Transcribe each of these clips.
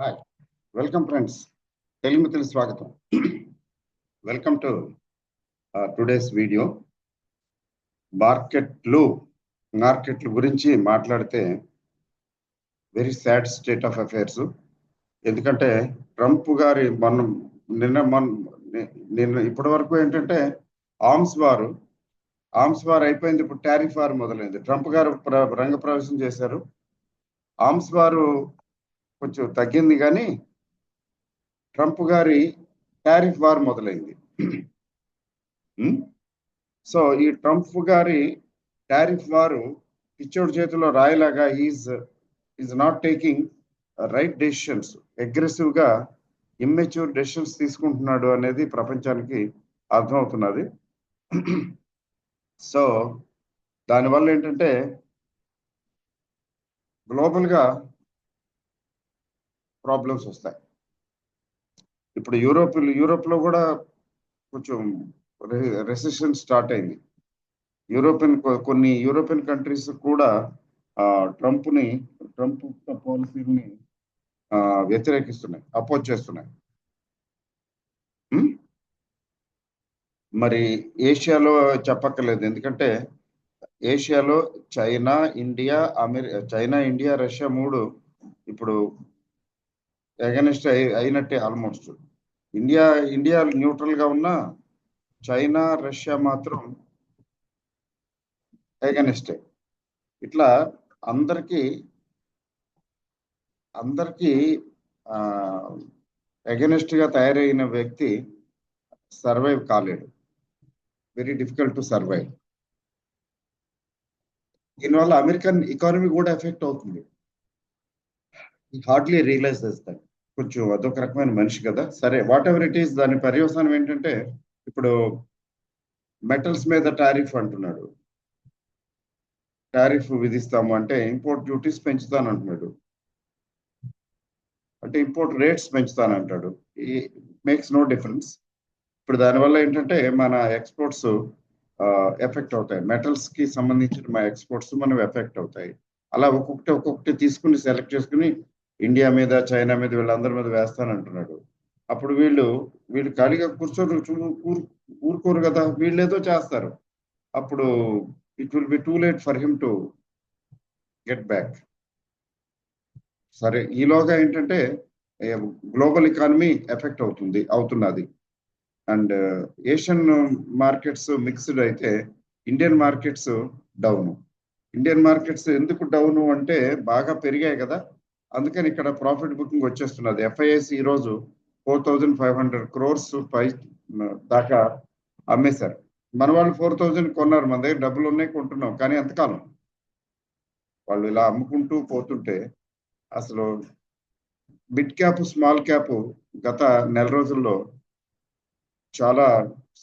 Hi welcome friends Telugu స్వాగతం welcome to today's video మార్కెట్ల గురించి మాట్లాడితే very sad state of affairs. ఎందుకంటే ట్రంప్ గారి నిన్న ఇప్పటి వరకు ఏంటంటే ఆర్మ్స్ వార్ అయిపోయింది. ఇప్పుడు టారిఫ్ వార్ మొదలైంది. ట్రంప్ గారు రంగ ప్రవేశం చేశారు. ఆర్మ్స్ వారు కొంచెం తగ్గింది, కానీ ట్రంప్ గారి టారిఫ్ వార్ మొదలైంది. సో ఈ ట్రంప్ గారి టారిఫ్ వారు పిచ్చోడి చేతిలో రాయలాగా is not taking right decisions, aggressive గా ఇమ్మెచ్యూర్ డెసిషన్స్ తీసుకుంటున్నాడు అనేది ప్రపంచానికి అర్థమవుతున్నది. సో దానివల్ల ఏంటంటే గ్లోబల్ గా ప్రాబ్లమ్స్ వస్తాయి. ఇప్పుడు యూరోప్ లో కూడా కొంచెం రెసెషన్ స్టార్ట్ అయింది. కొన్ని యూరోపియన్ కంట్రీస్ కూడా ట్రంప్ పాలసీని వ్యతిరేకిస్తున్నాయి, అపోజ్ చేస్తున్నాయి. మరి ఏషియాలో చెప్పక్కర్లేదు, ఎందుకంటే ఏషియాలో చైనా, ఇండియా, రష్యా మూడు ఇప్పుడు ఎగనిస్ట్ అయినట్టే ఆల్మోస్ట్. ఇండియా న్యూట్రల్ గా ఉన్న చైనా, రష్యా మాత్రం ఎగనిస్టే. ఇట్లా అందరికీ ఎగనిస్ట్ గా తయారైన వ్యక్తి సర్వైవ్ కాలేడు. Very difficult to survive. దీనివల్ల అమెరికన్ ఎకానమీ కూడా ఎఫెక్ట్ అవుతుంది. హార్డ్లీ రియలైజ్ చేస్తాడు. కొంచెం అదొక రకమైన మనిషి కదా. సరే, వాట్ ఎవర్ ఇట్ ఈస్, దాని పర్యవసానం ఏంటంటే ఇప్పుడు మెటల్స్ మీద టారిఫ్ అంటున్నాడు. టారిఫ్ విధిస్తాము అంటే ఇంపోర్ట్ డ్యూటీస్ పెంచుతాను అంటున్నాడు, అంటే ఇంపోర్ట్ రేట్స్ పెంచుతానంటాడు. Makes no difference. ఇప్పుడు దానివల్ల ఏంటంటే మన ఎక్స్పోర్ట్స్ ఎఫెక్ట్ అవుతాయి. మెటల్స్ కి సంబంధించిన మా ఎక్స్పోర్ట్స్ మనం ఎఫెక్ట్ అవుతాయి. అలా ఒక్కొక్కటి తీసుకుని సెలెక్ట్ చేసుకుని ఇండియా మీద, చైనా మీద, వీళ్ళందరి మీద వేస్తానంటున్నాడు. అప్పుడు వీళ్ళు ఖాళీగా ఊరుకోరు కదా, వీళ్ళు ఏదో చేస్తారు. అప్పుడు it will be too late for him to get back. సరే, ఈలోగా ఏంటంటే గ్లోబల్ ఎకానమీ ఎఫెక్ట్ అవుతున్నది. అండ్ ఏషియన్ మార్కెట్స్ మిక్స్డ్ అయితే Indian markets down. Indian markets ఎందుకు డౌన్ అంటే బాగా పెరిగాయి కదా, అందుకని ఇక్కడ ప్రాఫిట్ బుకింగ్ వచ్చేస్తున్నది. ఎఫ్ఐఎస్ ఈ రోజు 4,500 crores పై దాకా అమ్మేశారు. మన వాళ్ళు 4,000 కొన్నారు. మన దగ్గర డబ్బులు ఉన్నాయి, కొంటున్నాం. కానీ ఎంతకాలం వాళ్ళు ఇలా అమ్ముకుంటూ పోతుంటే అసలు మిడ్ క్యాప్, స్మాల్ క్యాప్ గత నెల రోజుల్లో చాలా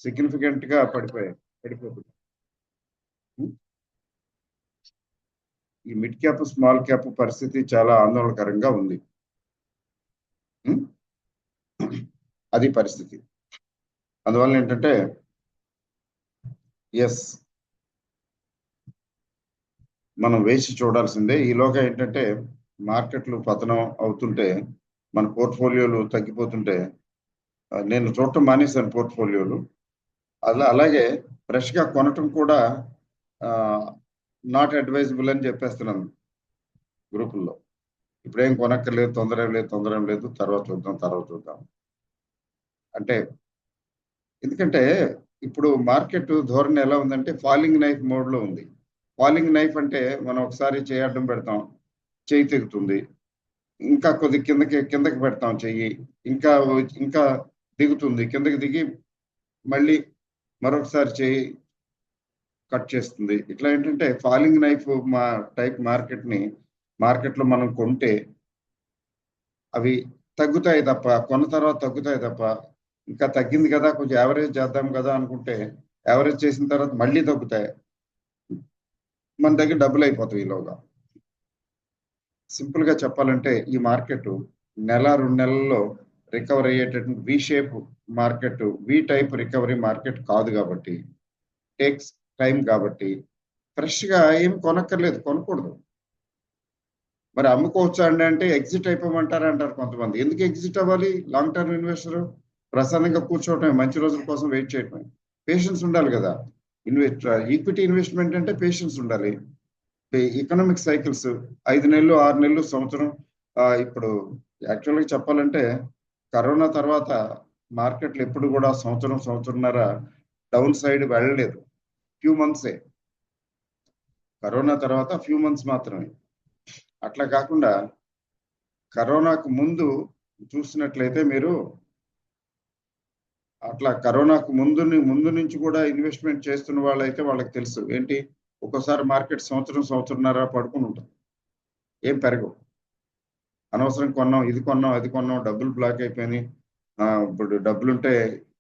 సిగ్నిఫికెంట్ గా పడిపోతుంది. ఈ మిడ్ క్యాప్, స్మాల్ క్యాప్ పరిస్థితి చాలా ఆందోళనకరంగా ఉంది. అది పరిస్థితి. అందువల్ల ఏంటంటే మనం వేసి చూడాల్సిందే. ఈలోగా ఏంటంటే మార్కెట్లు పతనం అవుతుంటే, మన పోర్ట్ఫోలియోలు తగ్గిపోతుంటే నేను చూడటం మానేశాను పోర్ట్ఫోలియోలు. అలాగే ఫ్రెష్ గా కొనటం కూడా నాట్ అడ్వైజబుల్ అని చెప్పేస్తున్నాను గ్రూపుల్లో. ఇప్పుడేం కొనక్కర్లేదు, తొందర ఏం లేదు, తర్వాత చూద్దాం అంటే. ఎందుకంటే ఇప్పుడు మార్కెట్ ధోరణి ఎలా ఉందంటే ఫాలింగ్ నైఫ్ మోడ్ లో ఉంది. ఫాలింగ్ నైఫ్ అంటే మనం ఒకసారి చేయి అడ్డం పెడతాం, చేయి తెగుతుంది. ఇంకా కొద్ది కిందకి పెడతాం చెయ్యి, ఇంకా దిగుతుంది. కిందకి దిగి మళ్ళీ మరొకసారి చేయి కట్ చేస్తుంది. ఇట్లా ఏంటంటే ఫాలింగ్ నైఫ్ టైప్ మార్కెట్లో మనం కొంటే అవి తగ్గుతాయి తప్ప, కొన్న తర్వాత తగ్గుతాయి తప్ప, ఇంకా తగ్గింది కదా కొంచెం యావరేజ్ చేద్దాం కదా అనుకుంటే యావరేజ్ చేసిన తర్వాత మళ్ళీ తగ్గుతాయి, మన దగ్గర డబ్బులు అయిపోతాయి ఈలోగా. సింపుల్ గా చెప్పాలంటే ఈ మార్కెట్ 1-2 నెలల్లో రికవర్ అయ్యేటటువంటి వి షేప్ మార్కెట్, వి టైప్ రికవరీ మార్కెట్ కాదు. కాబట్టి టేక్స్ టైం. కాబట్టి ఫ్రెష్ గా ఏం కొనక్కర్లేదు, కొనకూడదు. మరి అమ్ముకోవచ్చా అండి అంటే ఎగ్జిట్ అయిపోమంటారా అంటారు కొంతమంది. ఎందుకు ఎగ్జిట్ అవ్వాలి? లాంగ్ టర్మ్ ఇన్వెస్టర్ ప్రశాంతంగా కూర్చోవటమే, మంచి రోజుల కోసం వెయిట్ చేయటమే. పేషెన్స్ ఉండాలి కదా. ఈక్విటీ ఇన్వెస్ట్మెంట్ అంటే పేషెన్స్ ఉండాలి. ఎకనామిక్ సైకిల్స్ 5 నెలలు, 6 నెలలు, సంవత్సరం. ఇప్పుడు యాక్చువల్గా చెప్పాలంటే కరోనా తర్వాత మార్కెట్లు ఎప్పుడు కూడా సంవత్సరంన్నర డౌన్ సైడ్ వెళ్ళలేదు. ఫ్యూ మంత్సే. కరోనా తర్వాత ఫ్యూ మంత్స్ మాత్రమే. అట్లా కాకుండా కరోనాకు ముందు చూసినట్లయితే మీరు అట్లా కరోనాకు ముందు నుంచి కూడా ఇన్వెస్ట్మెంట్ చేస్తున్న వాళ్ళైతే వాళ్ళకి తెలుసు ఏంటి, ఒక్కోసారి మార్కెట్ సంవత్సరంన్నర పడుకుని ఉంటుంది, ఏం పెరగవు. అనవసరం కొన్నాం, ఇది కొన్నాం, అది కొన్నాం, డబ్బులు బ్లాక్ అయిపోయినాయి, ఇప్పుడు డబ్బులుంటే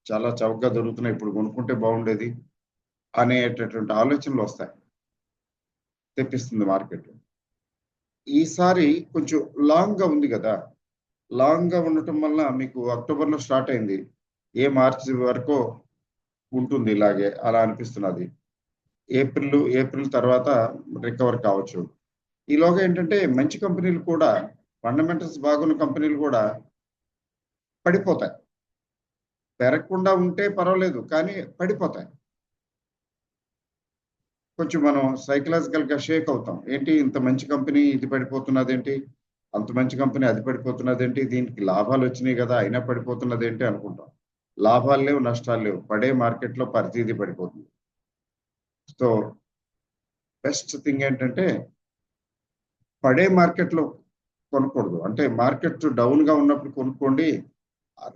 చాలా చౌకగా దొరుకుతున్నాయి, ఇప్పుడు కొనుక్కుంటే బాగుండేది అనేటటువంటి ఆలోచనలు వస్తాయి, తెప్పిస్తుంది మార్కెట్. ఈసారి కొంచెం లాంగ్ గా ఉంది కదా. లాంగ్ గా ఉండటం వల్ల మీకు అక్టోబర్లో స్టార్ట్ అయింది, ఏ మార్చి వరకు ఉంటుంది ఇలాగే, అలా అనిపిస్తున్నది. ఏప్రిల్ తర్వాత రికవర్ కావచ్చు. ఈలోగా ఏంటంటే మంచి కంపెనీలు కూడా, ఫండమెంటల్స్ బాగున్న కంపెనీలు కూడా పడిపోతాయి. పెరగకుండా ఉంటే పర్వాలేదు, కానీ పడిపోతాయి. కొంచెం మనం సైకలాజికల్ గా షేక్ అవుతాం. ఏంటి ఇంత మంచి కంపెనీ ఇది పడిపోతున్నది ఏంటి, అంత మంచి కంపెనీ అది పడిపోతున్నది ఏంటి, దీనికి లాభాలు వచ్చినాయి కదా అయినా పడిపోతున్నది ఏంటి అనుకుంటాం. లాభాలు లేవు, నష్టాలు లేవు, పడే మార్కెట్ లో ప్రతిదీ పడిపోతుంది. సో బెస్ట్ థింగ్ ఏంటంటే పడే మార్కెట్ లో కొనకూడదు. అంటే మార్కెట్ డౌన్ గా ఉన్నప్పుడు కొనుక్కోండి,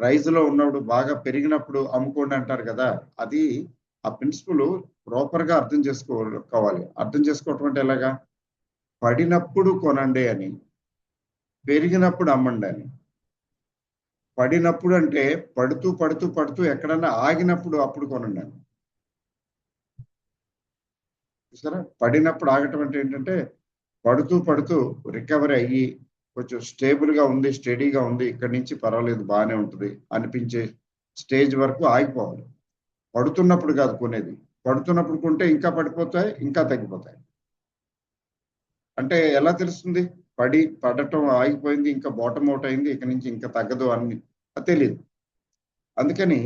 రైజ్ లో ఉన్నప్పుడు బాగా పెరిగినప్పుడు అమ్ముకోండి అంటారు కదా. అది ఆ ప్రిన్సిపల్ ప్రాపర్ గా అర్థం చేసుకోవాలి. అర్థం చేసుకోవటం అంటే ఎలాగా, పడినప్పుడు కొనండి అని, పెరిగినప్పుడు అమ్మండి అని. పడినప్పుడు అంటే పడుతూ ఎక్కడన్నా ఆగినప్పుడు అప్పుడు కొనండి అని. చూసారా, పడినప్పుడు ఆగటం అంటే ఏంటంటే పడుతూ రికవరీ అయ్యి కొంచెం స్టేబుల్ గా ఉంది, స్టడీగా ఉంది, ఇక్కడి నుంచి పర్వాలేదు బాగానే ఉంటుంది అనిపించే స్టేజ్ వరకు ఆగిపోవాలి. పడుతున్నప్పుడు కాదు కొనేది. పడుతున్నప్పుడు కొంటే ఇంకా పడిపోతాయి, ఇంకా తగ్గిపోతాయి. అంటే ఎలా తెలుస్తుంది, పడటం ఆగిపోయింది, ఇంకా బాటమ్ అవుట్ అయింది, ఇక నుంచి ఇంకా తగ్గదు అని తెలియదు. అందుకని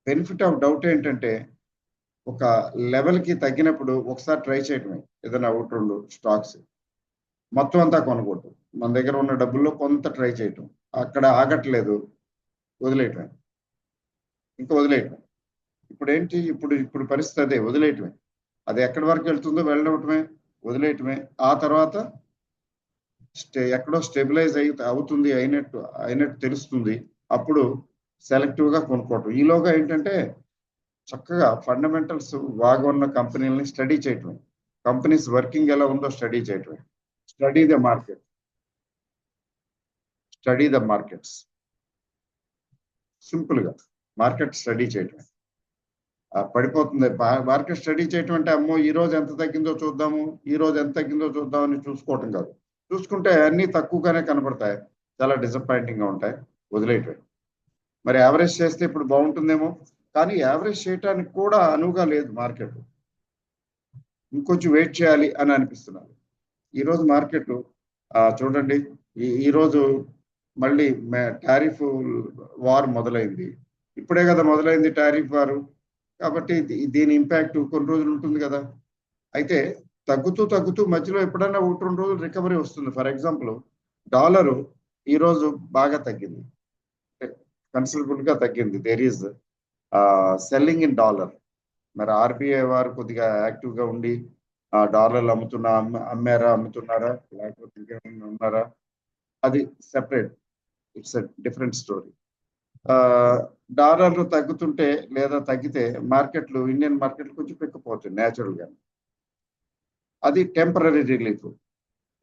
బెనిఫిట్ ఆఫ్ డౌట్ ఏంటంటే ఒక లెవెల్ కి తగ్గినప్పుడు ఒకసారి ట్రై చేయటమే, ఏదైనా ఒకటి రెండు స్టాక్స్. మొత్తం అంతా కొనకూడదు, మన దగ్గర ఉన్న డబ్బుల్లో కొంత ట్రై చేయటం. అక్కడ ఆగట్లేదు, వదిలేయటమే, ఇంకా వదిలేయటమే. ఇప్పుడు ఏంటి, ఇప్పుడు పరిస్థితి అదే, వదిలేయటమే. అది ఎక్కడి వరకు వెళ్తుందో వెళ్ళవటమే, వదిలేయటమే. ఆ తర్వాత ఎక్కడో స్టెబిలైజ్ అవుతుంది, అయినట్టు తెలుస్తుంది, అప్పుడు సెలెక్టివ్ గా కొనుక్కోవటం. ఈలోగా ఏంటంటే చక్కగా ఫండమెంటల్స్ బాగా ఉన్న కంపెనీలని స్టడీ చేయటమే, కంపెనీస్ వర్కింగ్ ఎలా ఉందో స్టడీ చేయటమే. స్టడీ ద మార్కెట్స్, సింపుల్ గా మార్కెట్ స్టడీ చేయటమే. పడిపోతుంది. మార్కెట్ స్టడీ చేయటం అంటే అమ్మో ఈ రోజు ఎంత తగ్గిందో చూద్దాము, అని చూసుకోవటం కాదు. చూసుకుంటే అన్ని తక్కువగానే కనబడతాయి, చాలా డిసప్పాయింటింగ్ గా ఉంటాయి, వదిలేయటం. మరి యావరేజ్ చేస్తే ఇప్పుడు బాగుంటుందేమో, కానీ యావరేజ్ చేయటానికి కూడా అనువుగా లేదు మార్కెట్. ఇంకొంచెం వెయిట్ చేయాలి అని అనిపిస్తున్నారు. ఈరోజు మార్కెట్ చూడండి, ఈరోజు మళ్ళీ టారిఫ్ వార్ మొదలైంది. ఇప్పుడే కదా మొదలైంది టారిఫ్ వారు, కాబట్టి దీని ఇంపాక్ట్ కొన్ని రోజులు ఉంటుంది కదా. అయితే తగ్గుతూ మధ్యలో ఎప్పుడన్నా 1-2 రోజులు రికవరీ వస్తుంది. ఫర్ ఎగ్జాంపుల్ డాలరు ఈరోజు బాగా తగ్గింది, కన్సిడరబుల్ గా తగ్గింది. There is selling in dollar. మరి ఆర్బీఐ వారు కొద్దిగా యాక్టివ్ గా ఉండి డాలర్లు అమ్ముతున్నారా లేకపోతే ఇంకేమైనా ఉన్నారా, అది సెపరేట్, ఇట్స్ డిఫరెంట్ స్టోరీ. డాలర్లు తగ్గుతుంటే లేదా తగ్గితే మార్కెట్లు, ఇండియన్ మార్కెట్లు కొంచెం పెక్కపోతాయి న్యాచురల్ గా. అది టెంపరీ రిలీఫ్.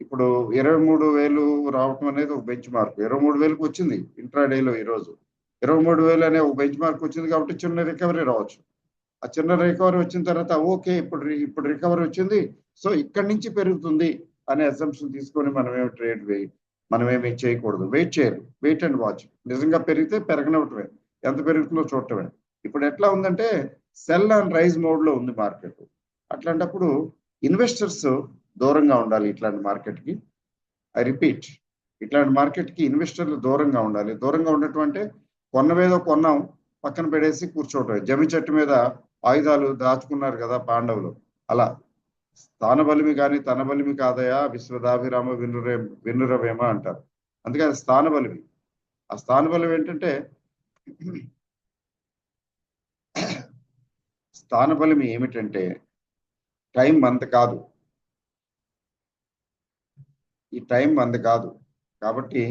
ఇప్పుడు 23,000 రావటం అనేది ఒక బెంచ్ మార్క్. 23,000కి వచ్చింది ఇంట్రాడేలో. ఈరోజు 23,000 అనే ఒక బెంచ్ మార్క్ వచ్చింది కాబట్టి చిన్న రికవరీ రావచ్చు. ఆ చిన్న రికవరీ వచ్చిన తర్వాత ఓకే, ఇప్పుడు రికవరీ వచ్చింది, సో ఇక్కడి నుంచి పెరుగుతుంది అనే అసంప్షన్ తీసుకొని మనమేమి చేయకూడదు, వెయిట్ చేయాలి, వెయిట్ అండ్ వాచ్. నిజంగా పెరిగితే పెరగనవటమే, ఎంత పెరుగుతుందో చూడటమే. ఇప్పుడు ఎట్లా ఉందంటే సెల్ అండ్ రైజ్ మోడ్ లో ఉంది మార్కెట్. అట్లాంటప్పుడు ఇన్వెస్టర్స్ దూరంగా ఉండాలి ఇట్లాంటి మార్కెట్కి. ఐ రిపీట్, ఇట్లాంటి మార్కెట్కి ఇన్వెస్టర్లు దూరంగా ఉండాలి. దూరంగా ఉండటం అంటే కొన్నవేదో కొన్నాం పక్కన పెడేసి కూర్చోవటం. జమి చెట్టు మీద ఆయుధాలు దాచుకున్నారు కదా పాండవులు, అలా స్థానబలిమి కానీ తన బలిమి కాదయా విశ్వదాభిరామ వినురవేమ అంటారు. అందుకే అది స్థానబలిమి. ఆ స్థానబలం ఏంటంటే స్థానబలిమి ఏమిటంటే టైం మంది కాదు, ఈ టైం మంది కాదు. కాబట్టి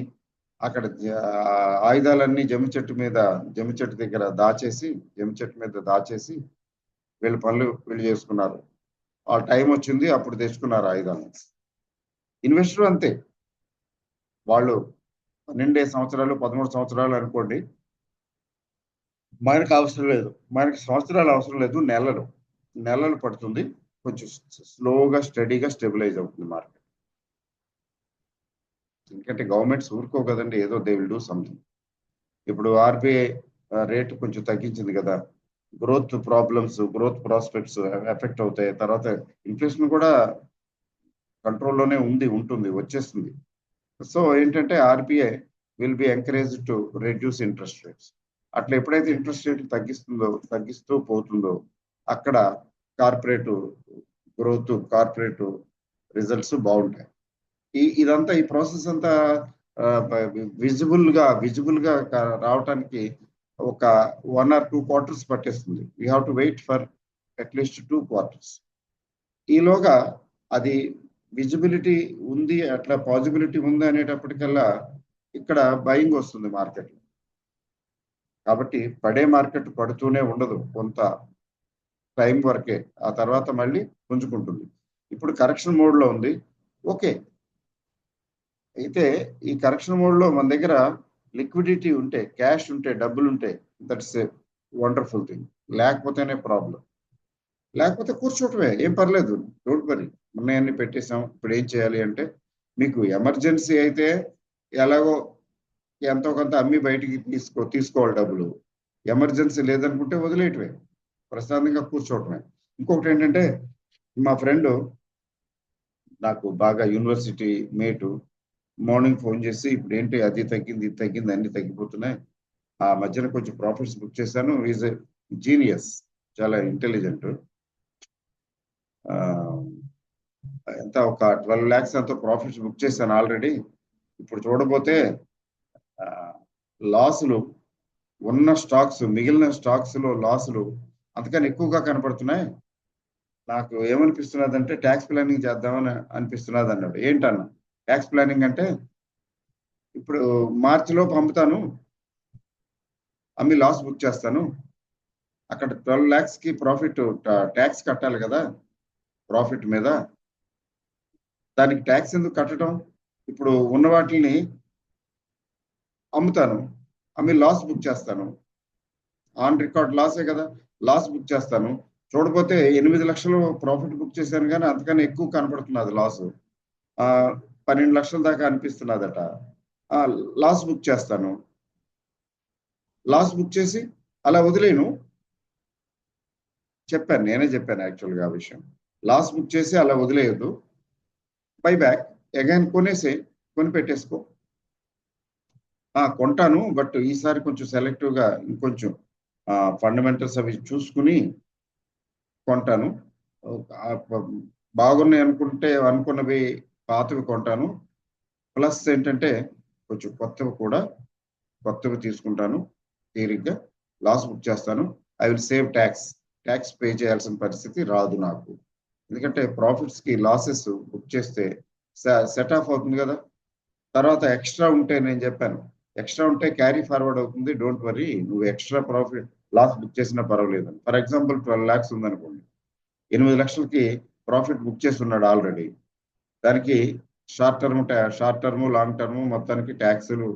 అక్కడ ఆయుధాలన్నీ జమి చెట్టు దగ్గర దాచేసి, జమి చెట్టు మీద దాచేసి వీళ్ళ పనులు వీళ్ళు చేసుకున్నారు. ఆ టైం వచ్చింది అప్పుడు తెచ్చుకున్నారు ఆయుధాలను. ఇన్వెస్టర్ అంతే, వాళ్ళు 12 సంవత్సరాలు 13 సంవత్సరాలు అనుకోండి, మనకు అవసరం లేదు, మనకి సంవత్సరాలు అవసరం లేదు, నెలలు పడుతుంది. కొంచెం స్లోగా స్టడీగా స్టెబిలైజ్ అవుతుంది మార్కెట్. ఎందుకంటే గవర్నమెంట్స్ ఊరుకో కదండి, ఏదో దే విల్ డూ సంథింగ్. ఇప్పుడు ఆర్బీఐ రేటు కొంచెం తగ్గించింది కదా, గ్రోత్ ప్రాస్పెక్ట్స్ ఎఫెక్ట్ అవుతాయి. తర్వాత ఇన్ఫ్లేషన్ కూడా కంట్రోల్లోనే ఉంటుంది, వచ్చేస్తుంది. సో ఏంటంటే RBI will be encourage to reduce interest rates. అట్లా ఎప్పుడైతే ఇంట్రెస్ట్ రేట్ తగ్గిస్తూ పోతుందో అక్కడ కార్పొరేట్ గ్రోత్, కార్పొరేట్ రిజల్ట్స్ బాగుంటాయి. ఇదంతా ఈ ప్రాసెస్ అంతా విజిబుల్ గా రావడానికి ఒక 1 or 2 quarters పట్టేస్తుంది. We have to wait for at least 2 quarters. ఈలోగా అది విజిబిలిటీ ఉంది, అట్లా పాజిబిలిటీ ఉంది అనేటప్పటికల్లా ఇక్కడ బయింగ్ వస్తుంది మార్కెట్. కాబట్టి పడే మార్కెట్ పడుతూనే ఉండదు, కొంత టైం వరకే, ఆ తర్వాత మళ్ళీ పుంజుకుంటుంది. ఇప్పుడు కరెక్షన్ మోడ్ లో ఉంది, ఓకే. అయితే ఈ కరెక్షన్ మోడ్ లో మన దగ్గర లిక్విడిటీ ఉంటే, క్యాష్ ఉంటే, డబ్బులు ఉంటే, దట్స్ ఏ వండర్ఫుల్ థింగ్. లేకపోతేనే ప్రాబ్లం. లేకపోతే కూర్చోటమే, ఏం పర్లేదు, డోంట్ వరీ. ఉన్నాయన్ని పెట్టేసాం, ఇప్పుడు ఏం చేయాలి అంటే, మీకు ఎమర్జెన్సీ అయితే ఎలాగో ఎంతో కొంత అమ్మి బయటికి తీసుకోవాలి డబ్బులు. ఎమర్జెన్సీ లేదనుకుంటే వదిలేయటమే, ప్రశాంతంగా కూర్చోవటమే. ఇంకొకటి ఏంటంటే, మా ఫ్రెండ్ నాకు బాగా యూనివర్సిటీ మేటు మార్నింగ్ ఫోన్ చేసి, ఇప్పుడు ఏంటి అది తగ్గింది ఇది తగ్గింది అన్ని తగ్గిపోతున్నాయి, ఆ మధ్యన కొంచెం ప్రాఫిట్స్ బుక్ చేశాను. ఈజ్ ఎ జీనియస్, చాలా ఇంటెలిజెంట్. ఎంత ఒక 12 lakhs అంత ప్రాఫిట్స్ బుక్ చేశాను ఆల్రెడీ. ఇప్పుడు చూడబోతే లాసులు ఉన్న స్టాక్స్, మిగిలిన స్టాక్స్ లో లాసులు అంతకని ఎక్కువగా కనపడుతున్నాయి. నాకు ఏమనిపిస్తున్నది అంటే ట్యాక్స్ ప్లానింగ్ చేద్దామని అనిపిస్తున్నది అన్నాడు. ఏంటన్నా ట్యాక్స్ ప్లానింగ్ అంటే, ఇప్పుడు మార్చిలోపు అమ్ముతాను, అమ్మి లాస్ బుక్ చేస్తాను, అక్కడ 12 lakhs కి ప్రాఫిట్ ట్యాక్స్ కట్టాలి కదా ప్రాఫిట్ మీద, దానికి ట్యాక్స్ ఎందుకు కట్టడం? ఇప్పుడు ఉన్న వాటిని అమ్ముతాను, అమ్మి లాస్ బుక్ చేస్తాను, ఆన్ రికార్డ్ లాసే కదా, లాస్ బుక్ చేస్తాను. చూడపోతే 8 లక్షలు ప్రాఫిట్ బుక్ చేశాను కానీ అంతకన్నా ఎక్కువ కనపడుతున్నది లాసు, 12 లక్షల దాకా అనిపిస్తున్నదట. లాస్ బుక్ చేస్తాను, లాస్ బుక్ చేసి అలా వదిలేను. నేనే చెప్పాను యాక్చువల్గా ఆ విషయం. లాస్ బుక్ చేసి అలా వదిలేయద్దు, బై బ్యాక్ అగైన్ కొని పెట్టేసుకో. కొంటాను, బట్ ఈసారి కొంచెం సెలెక్టివ్ గా ఇంకొంచెం ఫండమెంటల్స్ అవి చూసుకుని కొంటాను. బాగున్నాయి అనుకున్నవి పాతవి కొంటాను. ప్లస్ ఏంటంటే కొంచెం కొత్తవి తీసుకుంటాను. తీరిగ్గా లాస్ బుక్ చేస్తాను. I will save tax pay చేయాల్సిన పరిస్థితి రాదు నాకు. ఎందుకంటే ప్రాఫిట్స్ కి లాసెస్ బుక్ చేస్తే సెట్ ఆఫ్ అవుతుంది కదా. తర్వాత ఎక్స్ట్రా ఉంటే, నేను చెప్పాను, ఎక్స్ట్రా ఉంటే క్యారీ ఫార్వర్డ్ అవుతుంది, డోంట్ వరీ. నువ్వు ఎక్స్ట్రా ప్రాఫిట్ లాస్ బుక్ చేసినా పర్వాలేదు. ఫర్ ఎగ్జాంపుల్ 12 lakhs ఉందనుకోండి, 8 లక్షలకి ప్రాఫిట్ బుక్ చేస్తున్నాడు ఆల్రెడీ. దానికి షార్ట్ టర్మ్ లాంగ్ టర్మ్ మొత్తానికి ట్యాక్సులు,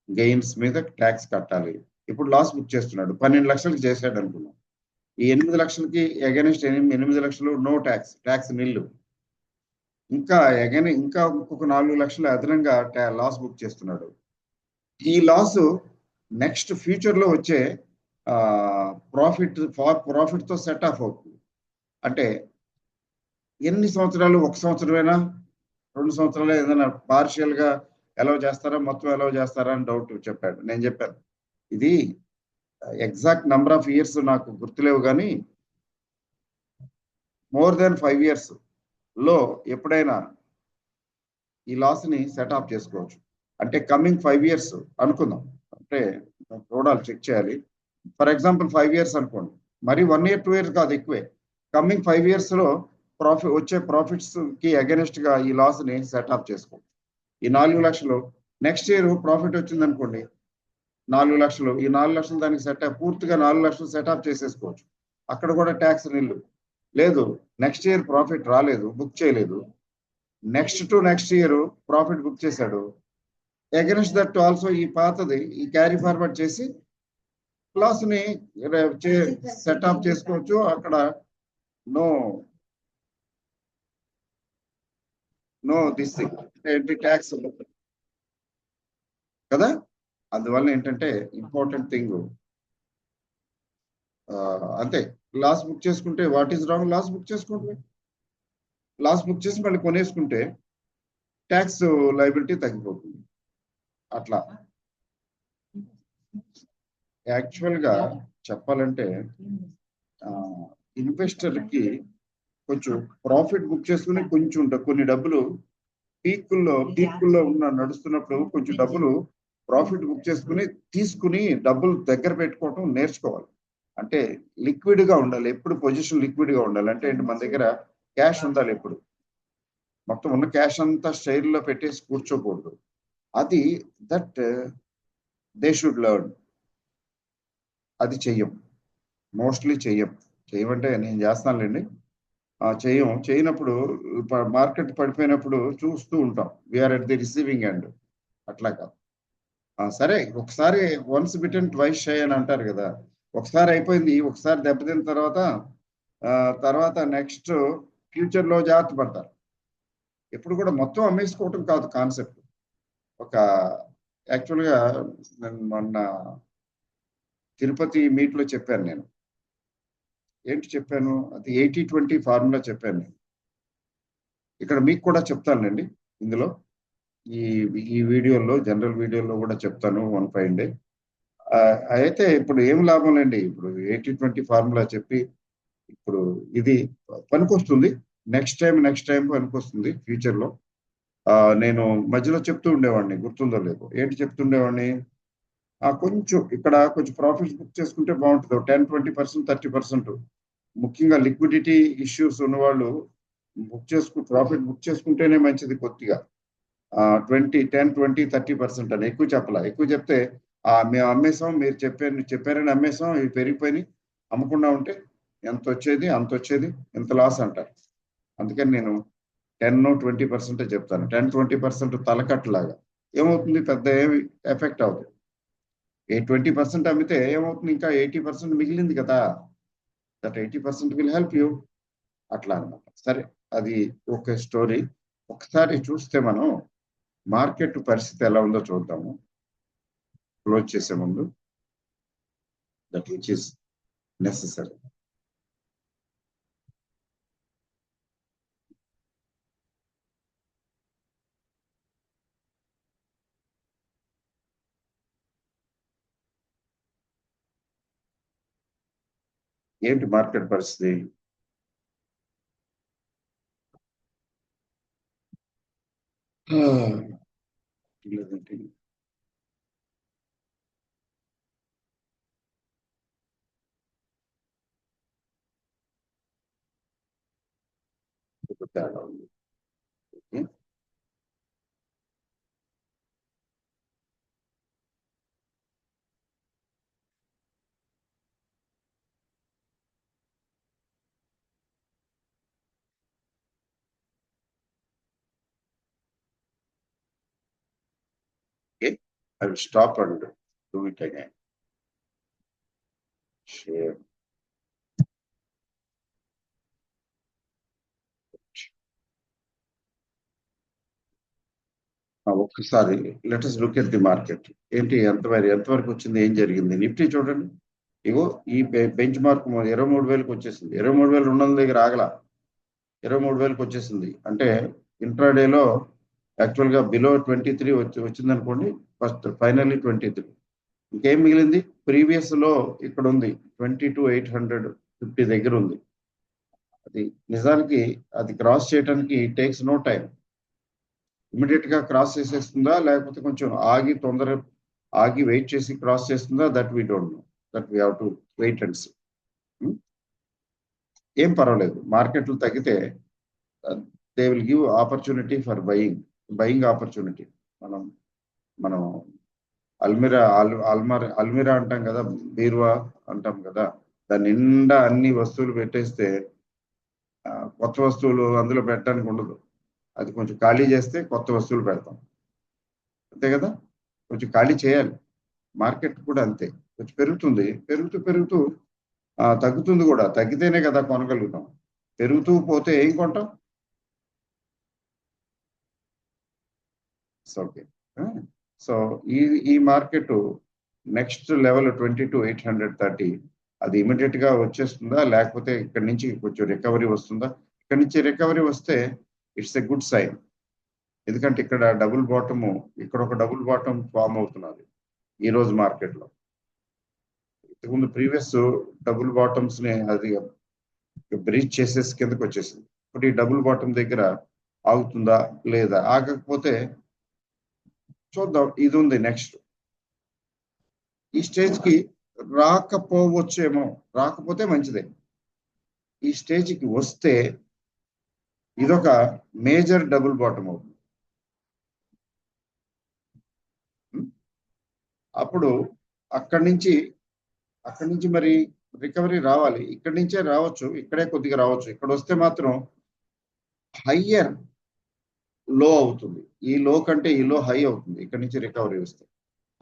గెయిన్స్ మీద ట్యాక్స్ కట్టాలి. ఇప్పుడు లాస్ బుక్ చేస్తున్నాడు, 12 లక్షలకి చేశాడు అనుకున్నాం. ఈ 8 లక్షలకి అగైనెస్ట్ 8 లక్షలు నో ట్యాక్స్ నిల్లు. ఇంకా ఇంకొక 4 లక్షలు అదనంగా లాస్ బుక్ చేస్తున్నాడు. ఈ లాస్ నెక్స్ట్ ఫ్యూచర్ లో వచ్చే ప్రాఫిట్ తో సెట్ ఆఫ్ అవుతుంది. అంటే ఎన్ని సంవత్సరాలు, 1 సంవత్సరమేనా, 2 సంవత్సరాలు ఏదైనా పార్షియల్ గా అలౌ చేస్తారా, మొత్తం అలౌ చేస్తారా అని డౌట్ చెప్పాడు. నేను చెప్పాను ఇది ఎగ్జాక్ట్ నెంబర్ ఆఫ్ ఇయర్స్ నాకు గుర్తులేవు, కానీ మోర్ దెన్ 5 years లో ఎప్పుడైనా ఈ లాస్ ని సెట్ ఆఫ్ చేసుకోవచ్చు. అంటే కమింగ్ 5 years అనుకుందాం, అంటే చూడాలి, చెక్ చేయాలి. ఫర్ ఎగ్జాంపుల్ 5 years అనుకోండి, మరి 1 year 2 years కాదు, ఎక్కువే. కమింగ్ 5 years లో వచ్చే ప్రాఫిట్స్ కి అగెనిస్ట్ గా ఈ లాస్ ని సెట్ ఆఫ్ చేసుకోవచ్చు. ఈ 4 లక్షలు నెక్స్ట్ ఇయర్ ప్రాఫిట్ వచ్చింది అనుకోండి, 4 లక్షలు, ఈ 4 లక్షలు దానికి పూర్తిగా 4 లక్షలు సెట్ ఆఫ్ చేసేసుకోవచ్చు. అక్కడ కూడా ట్యాక్స్ నిల్లు లేదు. నెక్స్ట్ ఇయర్ ప్రాఫిట్ రాలేదు, బుక్ చేయలేదు, next to next year profit book చేశాడు, అగెన్స్ట్ దట్ ఆల్సో ఈ పాతది ఈ క్యారీ ఫార్వర్డ్ చేసి లాస్ ని సెట్ ఆఫ్ చేసుకోవచ్చు. అక్కడ నో దిస్ ఏంటి ట్యాక్స్ కదా. అందువల్ల ఏంటంటే ఇంపార్టెంట్ థింగ్ అంతే. లాస్ బుక్ చేసుకుంటే what is wrong, loss book చేసుకోండి. లాస్ బుక్ చేసి మళ్ళీ కొనేసుకుంటే ట్యాక్స్ లయబిలిటీ తగ్గిపోతుంది. అట్లా యాక్చువల్ గా చెప్పాలంటే ఇన్వెస్టర్ కి కొంచెం ప్రాఫిట్ బుక్ చేసుకుని కొంచెం ఉంటుంది, కొన్ని డబ్బులు పీక్కుల్లో ఉన్న నడుస్తున్నప్పుడు కొంచెం డబ్బులు ప్రాఫిట్ బుక్ చేసుకుని తీసుకుని డబ్బులు దగ్గర పెట్టుకోవటం నేర్చుకోవాలి. అంటే లిక్విడ్ గా ఉండాలి, ఎప్పుడు పొజిషన్ లిక్విడ్ గా ఉండాలి. అంటే ఏంటి, మన దగ్గర క్యాష్ ఉండాలి ఎప్పుడు, మొత్తం ఉన్న క్యాష్ అంతా షేర్ లో పెట్టేసి కూర్చోకూడదు. అది దట్ దే షుడ్ లెర్న్. అది చెయ్యం, మోస్ట్లీ చెయ్యమంటే నేను చేస్తానులేండి, చేయనప్పుడు మార్కెట్ పడిపోయినప్పుడు చూస్తూ ఉంటాం, we're at the receiving end. అట్లా కాదు. సరే, ఒకసారి వన్స్ బిటన్ ట్వైస్ షై అని అంటారు కదా, ఒకసారి అయిపోయింది, ఒకసారి దెబ్బతిన్న తర్వాత నెక్స్ట్ ఫ్యూచర్ లో జాగ్రత్త పడతారు. ఎప్పుడు కూడా మొత్తం అమ్మేసుకోవటం కాదు కాన్సెప్ట్. ఒక యాక్చువల్గా మొన్న తిరుపతి మీట్ లో చెప్పాను నేను. ఏంటి చెప్పాను, అది 80-20 ఫార్ములా చెప్పాను నేను. ఇక్కడ మీకు కూడా చెప్తానండి ఇందులో, ఈ వీడియోలో, జనరల్ వీడియోలో కూడా చెప్తాను 1 డే. అయితే ఇప్పుడు ఏం లాభం లేండి, ఇప్పుడు 80-20 ఫార్ములా చెప్పి ఇప్పుడు ఇది పనికొస్తుంది, నెక్స్ట్ టైం పనికొస్తుంది ఫ్యూచర్ లో. నేను మధ్యలో చెప్తూ ఉండేవాడిని, గుర్తుందో లేదో, ఏంటి చెప్తుండేవాడిని, కొంచెం ఇక్కడ కొంచెం ప్రాఫిట్స్ బుక్ చేసుకుంటే బాగుంటుంది, 10-20%, 30%. ముఖ్యంగా లిక్విడిటీ ఇష్యూస్ ఉన్నవాళ్ళు ప్రాఫిట్ బుక్ చేసుకుంటేనే మంచిది. కొద్దిగా 10-20-30% అని ఎక్కువ చెప్పాల. ఎక్కువ చెప్తే మేము అమ్మేసాం, మీరు చెప్పారని అమ్మేసాం, ఇవి పెరిగిపోయినాయి, అమ్మకుండా ఉంటే ఎంత వచ్చేది అంత వచ్చేది, ఎంత లాస్ అంటారు. అందుకని నేను 10-20% చెప్తాను. 10-20% తలకట్టులాగా ఏమవుతుంది, పెద్ద ఏమి ఎఫెక్ట్ అవుతుంది. 20% అమ్మితే ఏమవుతుంది, ఇంకా 80% మిగిలింది కదా, దట్ 80% విల్ హెల్ప్ యూ. అట్లా అనమాట. సరే, అది ఒక స్టోరీ. ఒకసారి చూస్తే మనం మార్కెట్ పరిస్థితి ఎలా ఉందో చూద్దాము క్లోజ్ చేసే ముందు, దట్ విచ్ ఇస్ నెసెసరీ. ఏంటి మార్కెట్ పరిస్థితి, లేదంటే తేడా ఉంది. Okay, I will stop and do it again. Share. ఒక్కసారి let us look at the market. ఏంటి, ఎంతవరకు వచ్చింది, ఏం జరిగింది. నిఫ్టీ చూడండి, ఇగో ఈ బెంచ్ మార్క్ 23,000కి వచ్చేసింది, 23,200 దగ్గర ఆగల. 23,000కి వచ్చేసింది. అంటే ఇంట్రాడేలో యాక్చువల్గా బిలో 23 వచ్చిందనుకోండి, ఫస్ట్ ఫైనల్లీ 23. ఇంకేం మిగిలింది? ప్రీవియస్ లో ఇక్కడ ఉంది 22,850 దగ్గర ఉంది. అది నిజానికి అది క్రాస్ చేయడానికి టేక్స్ నో టైం. ఇమీడియట్ గా క్రాస్ చేసేస్తుందా, లేకపోతే కొంచెం ఆగి వెయిట్ చేసి క్రాస్ చేస్తుందా, that we don't know. That we have to wait and see. ఏం పర్వాలేదు, మార్కెట్లు తగ్గితే they will give opportunity for buying opportunity. మనం అల్మిరా అంటాం కదా, బీరువా అంటాం కదా, దాని నిండా అన్ని వస్తువులు పెట్టేస్తే కొత్త వస్తువులు అందులో పెట్టడానికి ఉండదు. అది కొంచెం ఖాళీ చేస్తే కొత్త వస్తువులు పెడతాం, అంతే కదా. కొంచెం ఖాళీ చేయాలి. మార్కెట్ కూడా అంతే, కొంచెం పెరుగుతూ తగ్గుతుంది కూడా. తగ్గితేనే కదా కొనగలుగుతాం. పెరుగుతూ పోతే ఏం కొంటాం? ఓకే. సో ఈ మార్కెట్ నెక్స్ట్ లెవెల్ 22,830, అది ఇమీడియట్ గా వచ్చేస్తుందా, లేకపోతే ఇక్కడ నుంచి కొంచెం రికవరీ వస్తుందా? ఇక్కడ నుంచి రికవరీ వస్తే ఇట్స్ ఎ గుడ్ సైన్. ఎందుకంటే ఇక్కడ ఒక డబుల్ బాటమ్ ఫామ్ అవుతున్నది ఈ రోజు మార్కెట్ లో. ఇంతకుముందు ప్రీవియస్ డబుల్ బాటమ్స్ ని అది బ్రీచ్ చేసేసి కిందకి వచ్చేసింది. ఇప్పుడు ఈ డబుల్ బాటమ్ దగ్గర ఆగుతుందా లేదా? ఆగకపోతే చూద్దాం. ఇది ఉంది నెక్స్ట్. ఈ స్టేజ్ కి రాకపోవచ్చేమో, రాకపోతే మంచిదే. ఈ స్టేజ్ కి వస్తే ఇదొక మేజర్ డబుల్ బాటమ్ అవుతుంది. అప్పుడు అక్కడి నుంచి మరి రికవరీ రావాలి. ఇక్కడి నుంచే రావచ్చు, ఇక్కడే కొద్దిగా రావచ్చు. ఇక్కడ వస్తే మాత్రం హయ్యర్ లో అవుతుంది. ఈ లో కంటే ఈ లో హై అవుతుంది ఇక్కడ నుంచి రికవరీ వస్తే.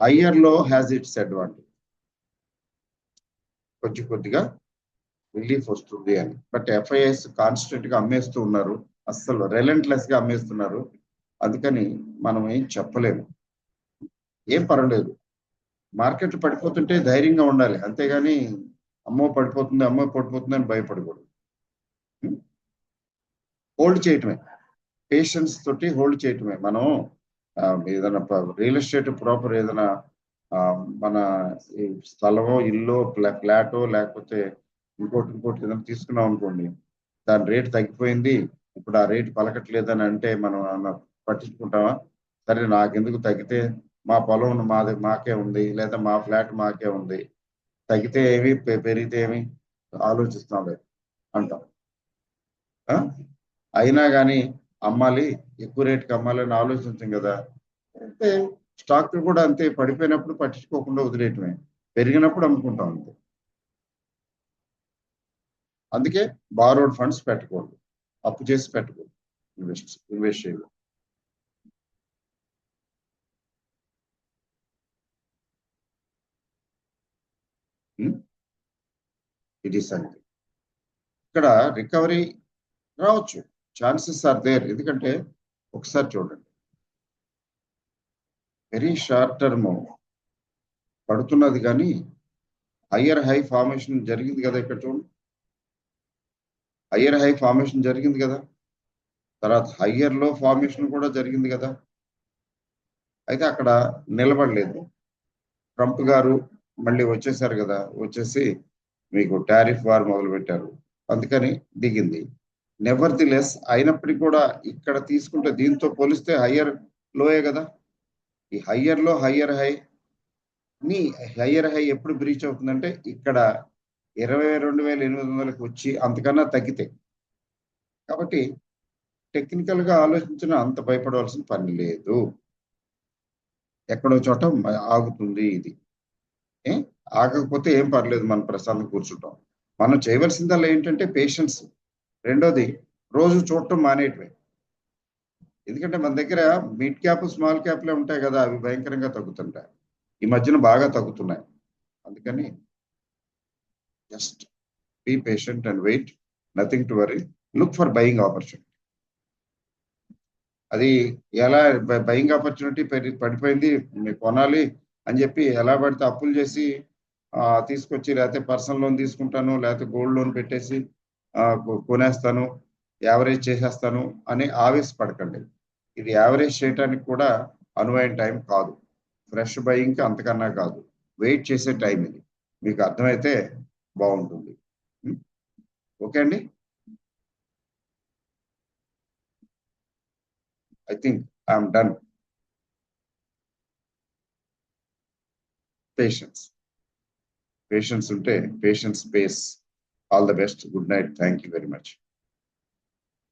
హయ్యర్ లో హ్యాస్ ఇట్స్ అడ్వాంటేజ్. కొద్దిగా రిలీఫ్ వస్తుంది అని. బట్ ఎఫ్ఐఎస్ కాన్స్టెంట్ గా అమ్మేస్తూ ఉన్నారు, అస్సలు రెలెంట్లెస్ గా అమ్మేస్తున్నారు. అందుకని మనం ఏం చెప్పలేము. ఏం పర్వాలేదు, మార్కెట్ పడిపోతుంటే ధైర్యంగా ఉండాలి, అంతేగాని అమ్మో పడిపోతుంది అని భయపడకూడదు. హోల్డ్ చేయటమే, పేషెన్స్ తోటి హోల్డ్ చేయటమే. మనం ఏదైనా రియల్ ఎస్టేట్ ప్రాపర్ ఏదైనా మన స్థలమో, ఇల్లు, ఫ్లాటో, లేకపోతే ఇంకోటి ఏదైనా తీసుకున్నాం అనుకోండి, దాని రేట్ తగ్గిపోయింది, ఇప్పుడు ఆ రేట్ పలకట్లేదని అంటే మనం పట్టించుకుంటామా? సరే, నాకెందుకు, తగ్గితే మా పొలం మాకే ఉంది, లేదా మా ఫ్లాట్ మాకే ఉంది, తగ్గితే ఏమి పెరిగితే ఏమి ఆలోచిస్తాం లేదు అంటాం. అయినా కానీ అమ్మాలి, ఎక్కువ రేటుకి అమ్మాలని ఆలోచించాం కదా. అంటే స్టాక్ కూడా అంతే, పడిపోయినప్పుడు పట్టించుకోకుండా వదిలేయటమే, పెరిగినప్పుడు అమ్ముకుంటాం అంతే. అందుకే బారోడ్ ఫండ్స్ పెట్టకూడదు, అప్పు చేసి పెట్టకూడదు, ఇన్వెస్ట్ చేయకూడదు. ఇట్ ఈస్ అంతే. ఇక్కడ రికవరీ రావచ్చు, ఛాన్సెస్ ఆర్ దేర్. ఎందుకంటే ఒకసారి చూడండి, వెరీ షార్ట్ టర్మ్ పడుతున్నది, కానీ హయ్యర్ హై ఫార్మేషన్ జరిగింది కదా. ఇక్కడ చూడండి, హయ్యర్ హై ఫార్మేషన్ జరిగింది కదా, తర్వాత హయ్యర్ లో ఫార్మేషన్ కూడా జరిగింది కదా. అయితే అక్కడ నిలబడలేదు. ట్రంప్ గారు మళ్ళీ వచ్చేసారు కదా, వచ్చేసి మీకు టారిఫ్ వార్ మొదలు పెట్టారు, అందుకని దిగింది. నెవర్ ది లెస్ అయినప్పటికీ కూడా ఇక్కడ తీసుకుంటే దీంతో పోలిస్తే హయ్యర్ లోయే కదా. ఈ హయ్యర్ హై ఎప్పుడు బ్రీచ్ అవుతుందంటే ఇక్కడ 22,800కి వచ్చి అంతకన్నా తగ్గితే. కాబట్టి టెక్నికల్ గా ఆలోచించిన అంత భయపడవలసిన పని లేదు. ఎక్కడో చోట ఆగుతుంది ఇది. ఆగకపోతే ఏం పర్లేదు, మనం ప్రశాంతం కూర్చుంటాం. మనం చేయవలసిందల్లా ఏంటంటే పేషెన్స్. రెండోది, రోజు చూడటం మానేయటమే. ఎందుకంటే మన దగ్గర మిడ్ క్యాప్, స్మాల్ క్యాప్లే ఉంటాయి కదా, అవి భయంకరంగా తగ్గుతుంటాయి. ఈ మధ్యన బాగా తగ్గుతున్నాయి. అందుకని just be patient and wait, nothing to worry, look for buying opportunity. అది ఎలా బయింగ్ ఆపర్చునిటీ పడిపోయింది, మీరు కొనాలి అని చెప్పి ఎలా పడితే అప్పులు చేసి తీసుకొచ్చి, లేకపోతే పర్సనల్ లోన్ తీసుకుంటాను, లేకపోతే గోల్డ్ లోన్ పెట్టేసి కొనేస్తాను, యావరేజ్ చేసేస్తాను అని ఆవేశపడకండి. ఇది యావరేజ్ చేయడానికి కూడా అనువైన టైం కాదు. ఫ్రెష్ బయింగ్కి అంతకన్నా కాదు. వెయిట్ చేసే టైం ఇది. మీకు అర్థమైతే బాగుంటుంది. ఓకే అండి. I think I'm done. Patience ఉంటే patience pays. All the best. Good night. Thank you very much.